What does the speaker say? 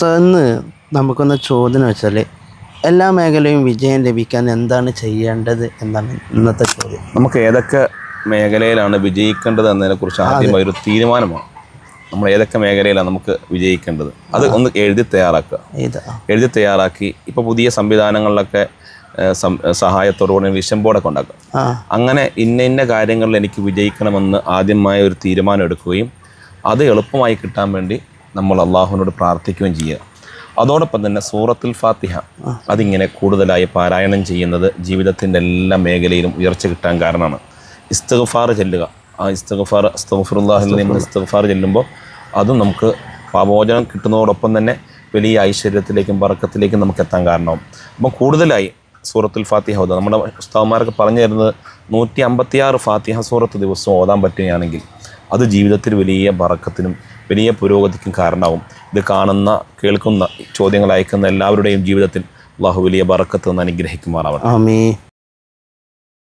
ഇന്ന് നമുക്കൊന്ന് ചോദ്യം വെച്ചാൽ എല്ലാ മേഖലയും വിജയം ലഭിക്കാൻ എന്താണ് ചെയ്യേണ്ടത് എന്നാണ് ഇന്നത്തെ ചോദ്യം. നമുക്ക് ഏതൊക്കെ മേഖലയിലാണ് വിജയിക്കേണ്ടത് എന്നതിനെക്കുറിച്ച് ആദ്യമായി ഒരു തീരുമാനമാണ്. നമ്മൾ ഏതൊക്കെ മേഖലയിലാണ് നമുക്ക് വിജയിക്കേണ്ടത് അത് ഒന്ന് എഴുതി തയ്യാറാക്കി ഇപ്പോൾ പുതിയ സംവിധാനങ്ങളിലൊക്കെ സഹായത്തോടുകൂടി വിഷൻ ബോർഡൊക്കെ ഉണ്ടാക്കുക. അങ്ങനെ ഇന്ന കാര്യങ്ങളിൽ എനിക്ക് വിജയിക്കണമെന്ന് ആദ്യമായ ഒരു തീരുമാനം എടുക്കുകയും അത് എളുപ്പമായി കിട്ടാൻ വേണ്ടി നമ്മൾ അള്ളാഹുവിനോട് പ്രാർത്ഥിക്കുകയും ചെയ്യുക. അതോടൊപ്പം തന്നെ സൂറത്തുൽ ഫാത്തിഹ അതിങ്ങനെ കൂടുതലായി പാരായണം ചെയ്യുന്നത് ജീവിതത്തിൻ്റെ എല്ലാ മേഖലയിലും ഉയർച്ച കിട്ടാൻ കാരണമാണ്. ഇസ്തിഗ്ഫാർ ചെല്ലുക. ആ അസ്തഗ്ഫിറുല്ലാഹിൽ നിന്ന് ഇസ്തിഗ്ഫാർ ചെല്ലുമ്പോൾ അതും നമുക്ക് പാപോചനം കിട്ടുന്നതോടൊപ്പം തന്നെ വലിയ ഐശ്വര്യത്തിലേക്കും ബർക്കത്തിലേക്കും നമുക്ക് എത്താൻ കാരണമാവും. അപ്പം കൂടുതലായി സൂറത്തുൽ ഫാത്തിഹ ഓതുക. നമ്മുടെ ഉസ്താദുമാരൊക്കെ പറഞ്ഞു തരുന്നത് 156 ഫാത്തിഹ സൂറത്ത് ദിവസവും ഓതാൻ പറ്റുകയാണെങ്കിൽ അത് ജീവിതത്തിൽ വലിയ ബർക്കത്തിനും വലിയ പുരോഗതിക്കും കാരണമാവും. ഇത് കാണുന്ന കേൾക്കുന്ന ചോദ്യങ്ങൾ അയക്കുന്ന എല്ലാവരുടെയും ജീവിതത്തിൽ അല്ലാഹു വലിയ ബർക്കത്ത് എന്ന് അനുഗ്രഹിക്കുമാറാവട്ടെ. ആമീൻ.